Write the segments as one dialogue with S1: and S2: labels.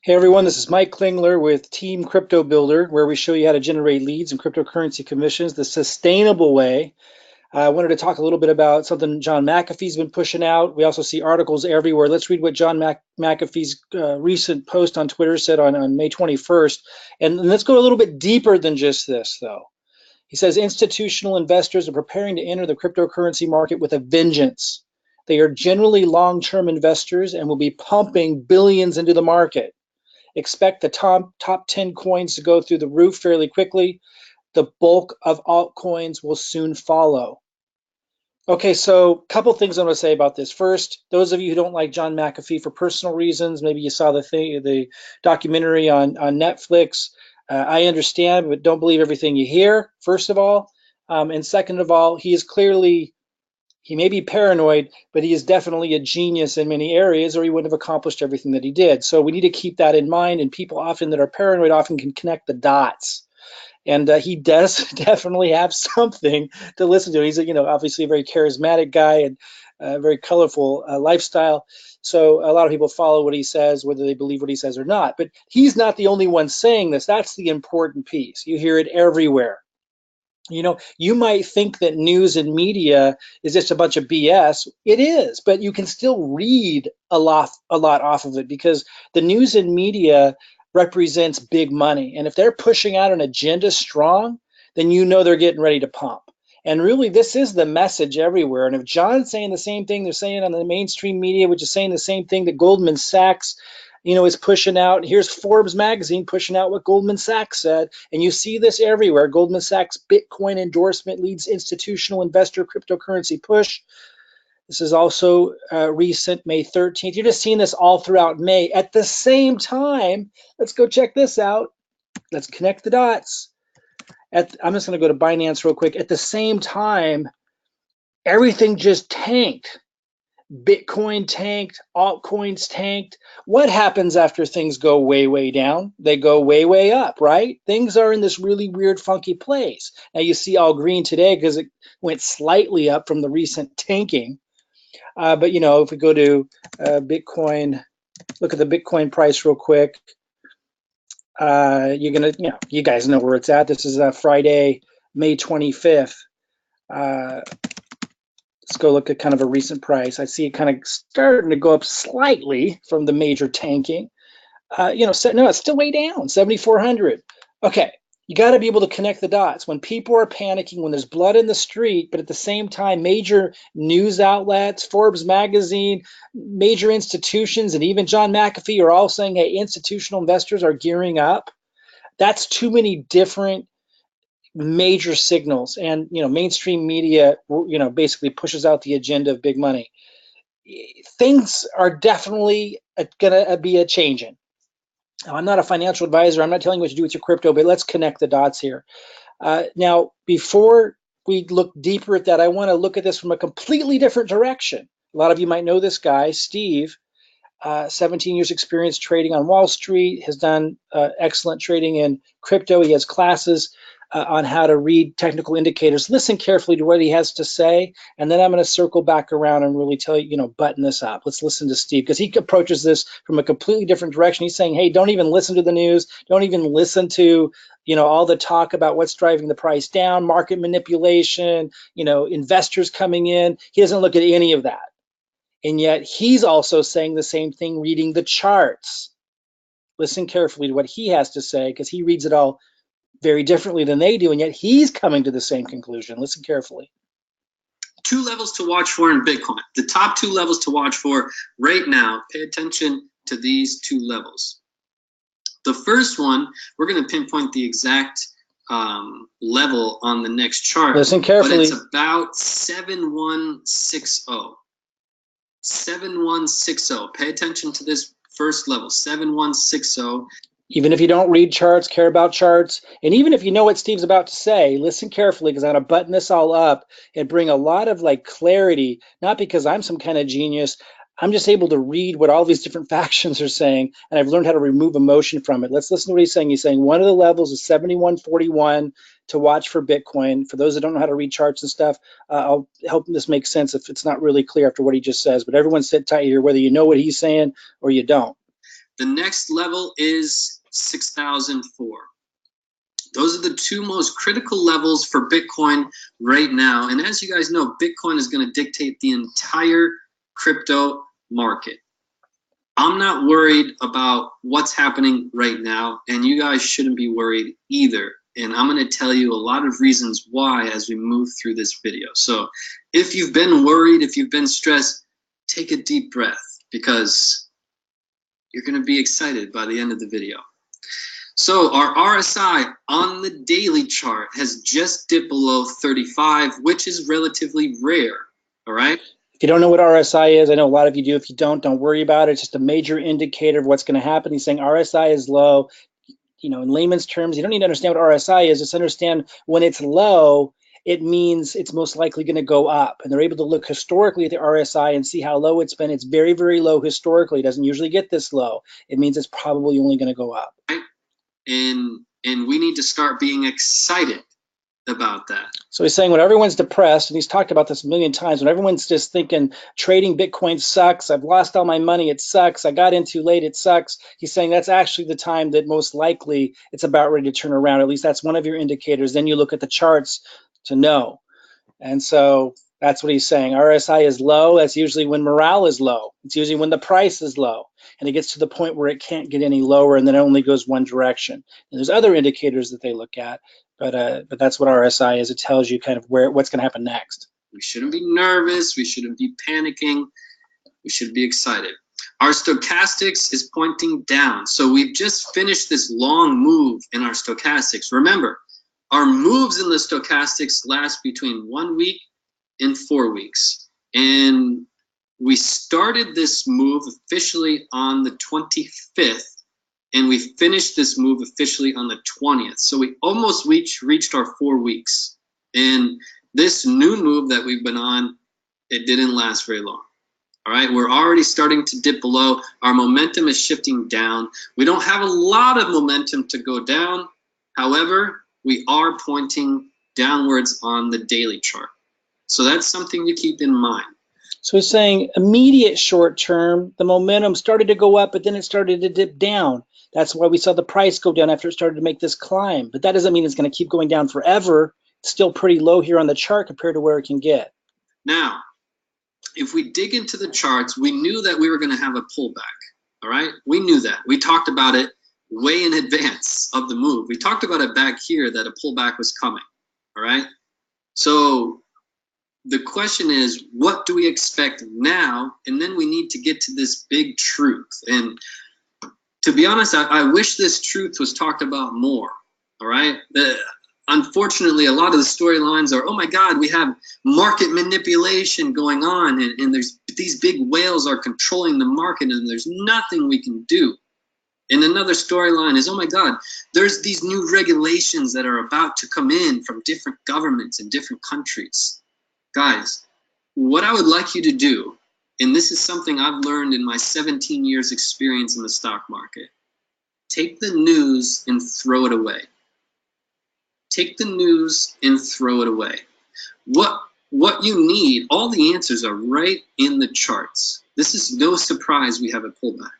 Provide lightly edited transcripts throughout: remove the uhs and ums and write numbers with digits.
S1: Hey everyone, this is Mike Klingler with Team Crypto Builder, where we show you how to generate leads and cryptocurrency commissions the sustainable way. I wanted to talk a little bit about something John McAfee's been pushing out. We also see articles everywhere. Let's read what John McAfee's recent post on Twitter said on May 21st. And let's go a little bit deeper than just this, though. He says institutional investors are preparing to enter the cryptocurrency market with a vengeance. They are generally long-term investors and will be pumping billions into the market. Expect the top 10 coins to go through the roof fairly quickly. The bulk of altcoins will soon follow. Okay, so a couple things I'm going to say about this. First, those of you who don't like John McAfee for personal reasons, maybe you saw the documentary on Netflix. I understand, but don't believe everything you hear, first of all. And second of all, he may be paranoid, but he is definitely a genius in many areas, or he wouldn't have accomplished everything that he did. So we need to keep that in mind. And people often that are paranoid often can connect the dots. And he does definitely have something to listen to. He's obviously a very charismatic guy and a very colorful lifestyle. So a lot of people follow what he says, whether they believe what he says or not. But he's not the only one saying this. That's the important piece. You hear it everywhere. You might think that news and media is just a bunch of BS. It is, but you can still read a lot off of it because the news and media represents big money. And if they're pushing out an agenda strong, then you know they're getting ready to pump. And really, this is the message everywhere. And if John's saying the same thing they're saying on the mainstream media, which is saying the same thing that Goldman Sachs is pushing out. Here's Forbes magazine pushing out what Goldman Sachs said. And you see this everywhere. Goldman Sachs Bitcoin endorsement leads institutional investor cryptocurrency push. This is also recent, May 13th. You're just seeing this all throughout May. At the same time, let's go check this out. Let's connect the dots. I'm just going to go to Binance real quick. At the same time, everything just tanked. Bitcoin tanked, altcoins tanked. What happens after things go way, way down? They go way, way up, right? Things are in this really weird, funky place. Now you see all green today because it went slightly up from the recent tanking. But if we go to Bitcoin, look at the Bitcoin price real quick. You're gonna, you guys know where it's at. This is Friday, May 25th. Let's go look at kind of a recent price. I see it kind of starting to go up slightly from the major tanking. No, it's still way down, 7,400. Okay, you got to be able to connect the dots. When people are panicking, when there's blood in the street, but at the same time, major news outlets, Forbes magazine, major institutions, and even John McAfee are all saying, hey, institutional investors are gearing up. That's too many different major signals, and mainstream media basically pushes out the agenda of big money. Things are definitely gonna be a changing. I'm not a financial advisor. I'm not telling you what to do with your crypto, but let's connect the dots here. Now, before we look deeper at that, I want to look at this from a completely different direction. A lot of you might know this guy, Steve. 17 years experience trading on Wall Street, has done excellent trading in crypto. He has classes on how to read technical indicators. Listen carefully to what he has to say, and then I'm going to circle back around and really tell you, button this up. Let's listen to Steve, because he approaches this from a completely different direction. He's saying, hey, don't even listen to the news. Don't even listen to, all the talk about what's driving the price down, market manipulation, investors coming in. He doesn't look at any of that. And yet he's also saying the same thing, reading the charts. Listen carefully to what he has to say, because he reads it all very differently than they do, and yet he's coming to the same conclusion. Listen carefully.
S2: Two levels to watch for in Bitcoin. The top two levels to watch for right now. Pay attention to these two levels. The first one, we're going to pinpoint the exact level on the next chart.
S1: Listen carefully.
S2: But it's about 7160. 7160. Pay attention to this first level, 7160.
S1: Even if you don't read charts, care about charts, and even if you know what Steve's about to say, listen carefully, because I'm going to button this all up and bring a lot of clarity, not because I'm some kind of genius. I'm just able to read what all these different factions are saying, and I've learned how to remove emotion from it. Let's listen to what he's saying. He's saying one of the levels is 7141 to watch for Bitcoin. For those that don't know how to read charts and stuff, I'll help this make sense if it's not really clear after what he just says. But everyone sit tight here, whether you know what he's saying or you don't.
S2: The next level is 6,004. Those are the two most critical levels for Bitcoin right now. And as you guys know, Bitcoin is going to dictate the entire crypto market. I'm not worried about what's happening right now, and you guys shouldn't be worried either. And I'm going to tell you a lot of reasons why as we move through this video. So if you've been worried, if you've been stressed, take a deep breath, because you're going to be excited by the end of the video. So our RSI on the daily chart has just dipped below 35, which is relatively rare, all right?
S1: If you don't know what RSI is, I know a lot of you do. If you don't worry about it. It's just a major indicator of what's going to happen. He's saying RSI is low. You know, in layman's terms, you don't need to understand what RSI is. Just understand when it's low, it means it's most likely going to go up. And they're able to look historically at the RSI and see how low it's been. It's very, very low historically. It doesn't usually get this low. It means it's probably only going to go up.
S2: And we need to start being excited about that.
S1: So he's saying when everyone's depressed, and he's talked about this a million times, when everyone's just thinking trading Bitcoin sucks, I've lost all my money, it sucks, I got in too late, it sucks. He's saying that's actually the time that most likely it's about ready to turn around. At least that's one of your indicators. Then you look at the charts to know. And so that's what he's saying. RSI is low. That's usually when morale is low. It's usually when the price is low. And it gets to the point where it can't get any lower, and then it only goes one direction. And there's other indicators that they look at, but that's what RSI is. It tells you kind of what's going to happen next.
S2: We shouldn't be nervous. We shouldn't be panicking. We should be excited. Our stochastics is pointing down. So we've just finished this long move in our stochastics. Remember, our moves in the stochastics last between 1 week and 4 weeks. And we started this move officially on the 25th, and we finished this move officially on the 20th. So we almost reached our 4 weeks. And this new move that we've been on, it didn't last very long. All right, we're already starting to dip below. Our momentum is shifting down. We don't have a lot of momentum to go down. However, we are pointing downwards on the daily chart. So that's something to keep in mind.
S1: So he's saying immediate short term, the momentum started to go up, but then it started to dip down. That's why we saw the price go down after it started to make this climb. But that doesn't mean it's going to keep going down forever. It's still pretty low here on the chart compared to where it can get.
S2: Now, if we dig into the charts, we knew that we were going to have a pullback. All right, we knew that. We talked about it way in advance of the move. We talked about it back here that a pullback was coming. All right, so the question is, what do we expect now? And then we need to get to this big truth. And to be honest, I wish this truth was talked about more. All right. Unfortunately, a lot of the storylines are, oh my God, we have market manipulation going on, and there's these big whales are controlling the market, and there's nothing we can do. And another storyline is, oh my God, there's these new regulations that are about to come in from different governments in different countries. Guys, what I would like you to do, and this is something I've learned in my 17 years experience in the stock market, take the news and throw it away. Take the news and throw it away. What you need, all the answers are right in the charts. This is no surprise we have a pullback.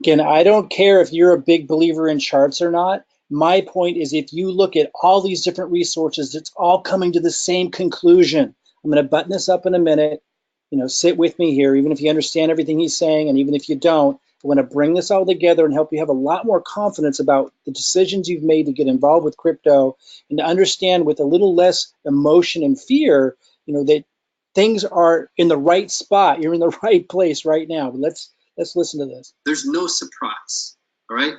S1: Again, I don't care if you're a big believer in charts or not. My point is, if you look at all these different resources, it's all coming to the same conclusion. I'm going to button this up in a minute. You know, sit with me here, even if you understand everything he's saying, and even if you don't. I want to bring this all together and help you have a lot more confidence about the decisions you've made to get involved with crypto, and to understand with a little less emotion and fear, you know, that things are in the right spot. You're in the right place right now. But let's listen to this.
S2: There's no surprise, all right?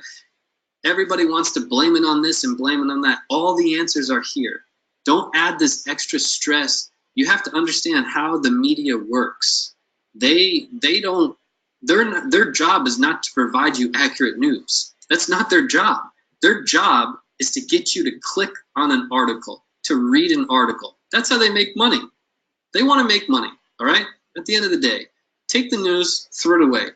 S2: Everybody wants to blame it on this and blame it on that. All the answers are here. Don't add this extra stress. You have to understand how the media works. Their job is not to provide you accurate news. That's not their job. Their job is to get you to click on an article, to read an article. That's how they make money. They want to make money, all right? At the end of the day, take the news, throw it away.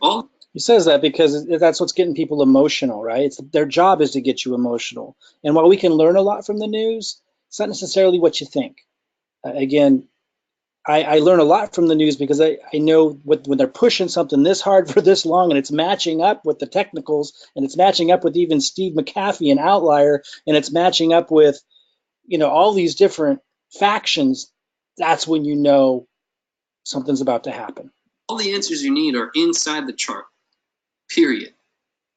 S1: He says that because that's what's getting people emotional, right? Their job is to get you emotional. And while we can learn a lot from the news, it's not necessarily what you think. Again, I learn a lot from the news because I know when they're pushing something this hard for this long and it's matching up with the technicals and it's matching up with even Steve McAfee, an outlier, and it's matching up with, all these different factions, that's when you know something's about to happen.
S2: All the answers you need are inside the chart, period.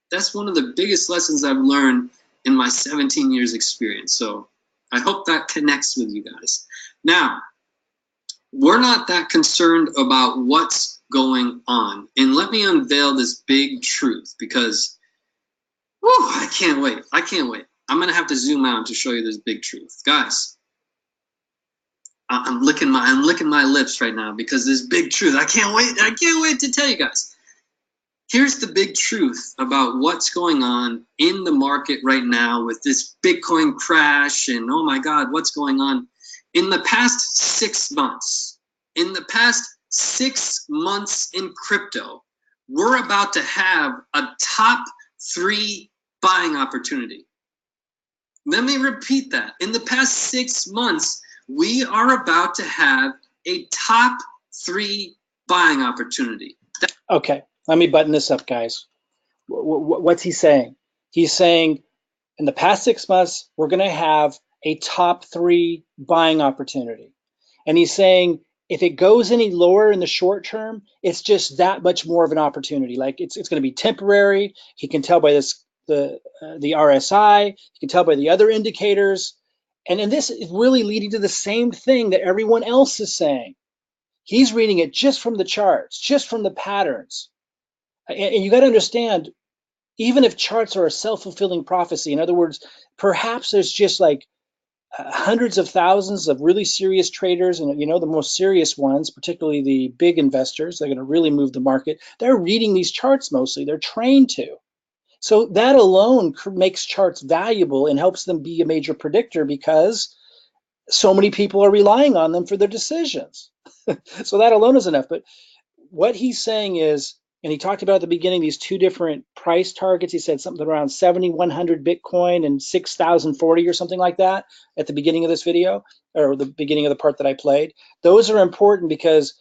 S2: That's one of the biggest lessons I've learned in my 17 years experience. So I hope that connects with you guys. Now, we're not that concerned about what's going on. And let me unveil this big truth because I can't wait. I can't wait. I'm going to have to zoom out to show you this big truth. Guys, I'm licking my lips right now because this big truth. I can't wait to tell you guys. Here's the big truth about what's going on in the market right now with this Bitcoin crash and oh my God, what's going on? In the past 6 months, in crypto, we're about to have a top 3 buying opportunity. Let me repeat that. In the past 6 months, we are about to have a top 3 buying opportunity.
S1: Okay, let me button this up, guys. What's he saying? He's saying in the past 6 months, we're going to have a top 3 buying opportunity. And he's saying if it goes any lower in the short term, it's just that much more of an opportunity. Like it's going to be temporary. He can tell by the RSI. He can tell by the other indicators. And this is really leading to the same thing that everyone else is saying. He's reading it just from the charts, just from the patterns. And you got to understand, even if charts are a self-fulfilling prophecy, in other words, perhaps there's just like hundreds of thousands of really serious traders, and the most serious ones, particularly the big investors, they're going to really move the market. They're reading these charts mostly. They're trained to. So that alone makes charts valuable and helps them be a major predictor because so many people are relying on them for their decisions. So that alone is enough. But what he's saying is, and he talked about at the beginning these 2 different price targets. He said something around 7,100 Bitcoin and 6,040 or something like that at the beginning of this video, or the beginning of the part that I played. Those are important because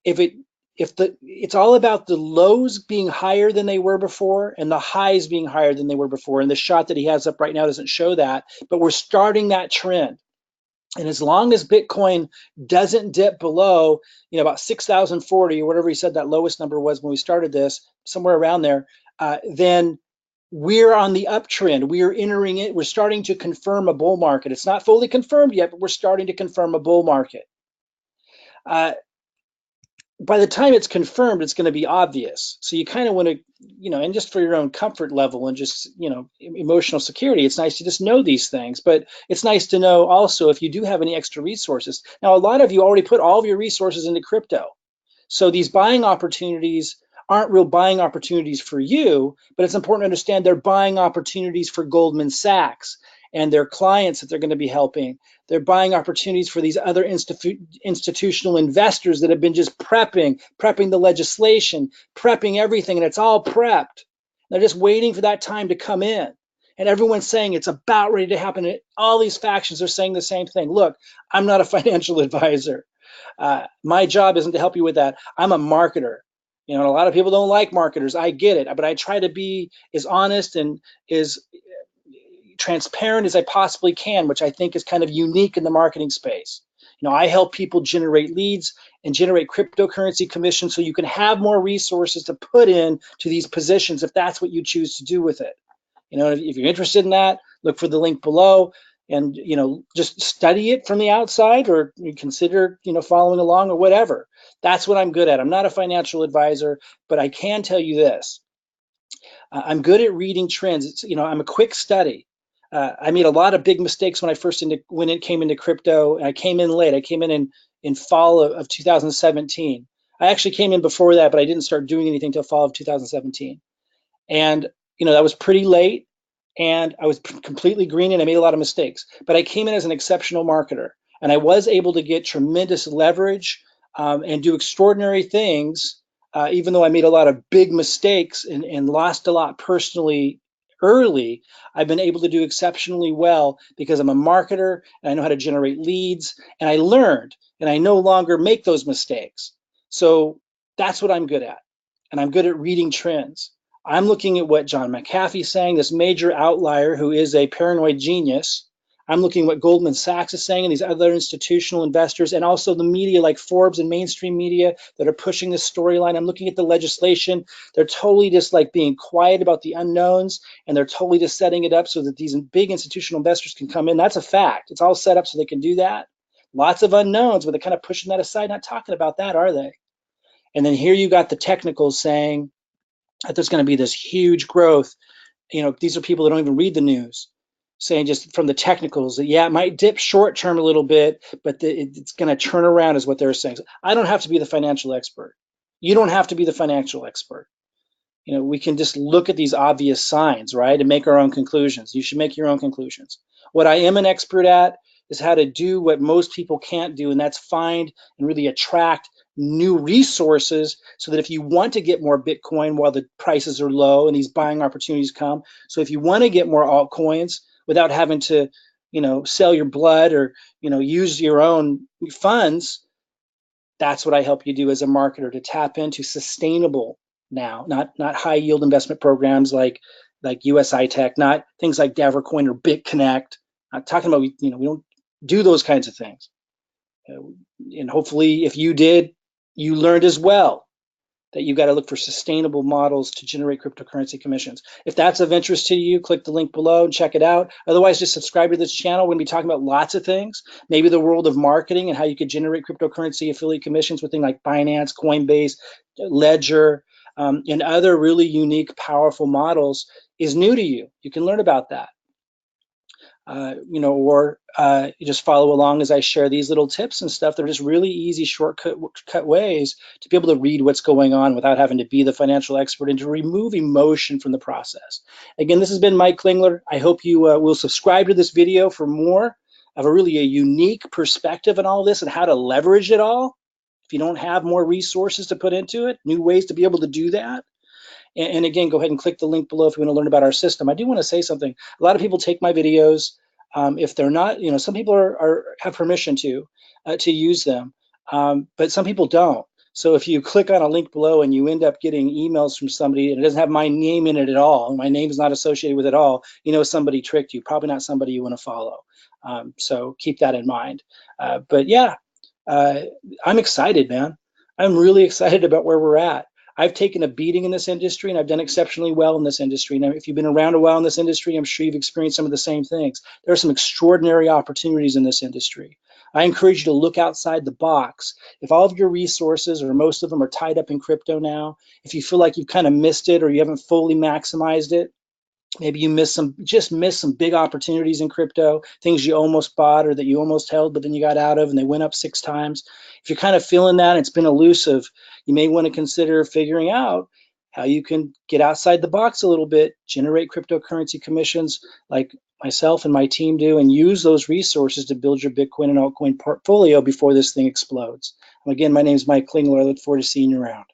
S1: it's all about the lows being higher than they were before and the highs being higher than they were before. And the shot that he has up right now doesn't show that, but we're starting that trend. And as long as Bitcoin doesn't dip below, about 6,040 or whatever he said that lowest number was when we started this, somewhere around there, then we're on the uptrend. We are entering it. We're starting to confirm a bull market. It's not fully confirmed yet, but we're starting to confirm a bull market. By the time it's confirmed, it's going to be obvious. So you kind of want to, and just for your own comfort level and just, emotional security, it's nice to just know these things. But it's nice to know also if you do have any extra resources. Now, a lot of you already put all of your resources into crypto. So these buying opportunities aren't real buying opportunities for you, but it's important to understand they're buying opportunities for Goldman Sachs and their clients that they're going to be helping. They're buying opportunities for these other institutional investors that have been just prepping the legislation, prepping everything, and it's all prepped. They're just waiting for that time to come in. And everyone's saying it's about ready to happen. And all these factions are saying the same thing. Look, I'm not a financial advisor. My job isn't to help you with that. I'm a marketer. And a lot of people don't like marketers. I get it, but I try to be as honest and as transparent as I possibly can, which I think is kind of unique in the marketing space. I help people generate leads and generate cryptocurrency commissions so you can have more resources to put in to these positions if that's what you choose to do with it. If you're interested in that, look for the link below and, just study it from the outside or consider, following along or whatever. That's what I'm good at. I'm not a financial advisor, but I can tell you this. I'm good at reading trends. I'm a quick study. I made a lot of big mistakes when it came into crypto. And I came in late. I came in fall of 2017. I actually came in before that, but I didn't start doing anything till fall of 2017. And that was pretty late, and I was completely green, and I made a lot of mistakes. But I came in as an exceptional marketer, and I was able to get tremendous leverage and do extraordinary things, even though I made a lot of big mistakes and lost a lot personally early, I've been able to do exceptionally well because I'm a marketer and I know how to generate leads, and I learned, and I no longer make those mistakes. So that's what I'm good at. And I'm good at reading trends. I'm looking at what John McAfee's saying, this major outlier who is a paranoid genius. I'm looking at what Goldman Sachs is saying and these other institutional investors, and also the media like Forbes and mainstream media that are pushing this storyline. I'm looking at the legislation. They're totally just like being quiet about the unknowns, and they're totally just setting it up so that these big institutional investors can come in. That's a fact. It's all set up so they can do that. Lots of unknowns, but they're kind of pushing that aside, not talking about that, are they? And then here you got the technicals saying that there's going to be this huge growth. These are people that don't even read the news, saying just from the technicals that, yeah, it might dip short term a little bit, but it's going to turn around is what they're saying. So I don't have to be the financial expert. You don't have to be the financial expert. We can just look at these obvious signs, right, and make our own conclusions. You should make your own conclusions. What I am an expert at is how to do what most people can't do, and that's find and really attract new resources so that if you want to get more Bitcoin while the prices are low and these buying opportunities come, so if you want to get more altcoins without having to, sell your blood or, use your own funds, that's what I help you do as a marketer, to tap into sustainable now, not high yield investment programs like USI Tech, not things like Davercoin or BitConnect. Not talking about, we don't do those kinds of things. And hopefully if you did, you learned as well that you got to look for sustainable models to generate cryptocurrency commissions. If that's of interest to you, click the link below and check it out. Otherwise, just subscribe to this channel. We're going to be talking about lots of things, maybe the world of marketing and how you could generate cryptocurrency affiliate commissions with things like Binance, Coinbase, Ledger, and other really unique, powerful models is new to you. You can learn about that. Or you just follow along as I share these little tips and stuff. They're just really easy, shortcut ways to be able to read what's going on without having to be the financial expert and to remove emotion from the process. Again, this has been Mike Klingler. I hope you will subscribe to this video for more of a unique perspective on all this and how to leverage it all. If you don't have more resources to put into it, new ways to be able to do that. And again, go ahead and click the link below if you want to learn about our system. I do want to say something. A lot of people take my videos. If they're not, some people have permission to use them, but some people don't. So if you click on a link below and you end up getting emails from somebody and it doesn't have my name in it at all, my name is not associated with it at all, somebody tricked you, probably not somebody you want to follow. So keep that in mind. But yeah, I'm excited, man. I'm really excited about where we're at. I've taken a beating in this industry and I've done exceptionally well in this industry. Now, if you've been around a while in this industry, I'm sure you've experienced some of the same things. There are some extraordinary opportunities in this industry. I encourage you to look outside the box. If all of your resources or most of them are tied up in crypto now, if you feel like you've kind of missed it or you haven't fully maximized it, maybe you missed some big opportunities in crypto, things you almost bought or that you almost held, but then you got out of and they went up 6 times. If you're kind of feeling that and it's been elusive, you may want to consider figuring out how you can get outside the box a little bit, generate cryptocurrency commissions like myself and my team do, and use those resources to build your Bitcoin and altcoin portfolio before this thing explodes. Again, my name is Mike Klingler. I look forward to seeing you around.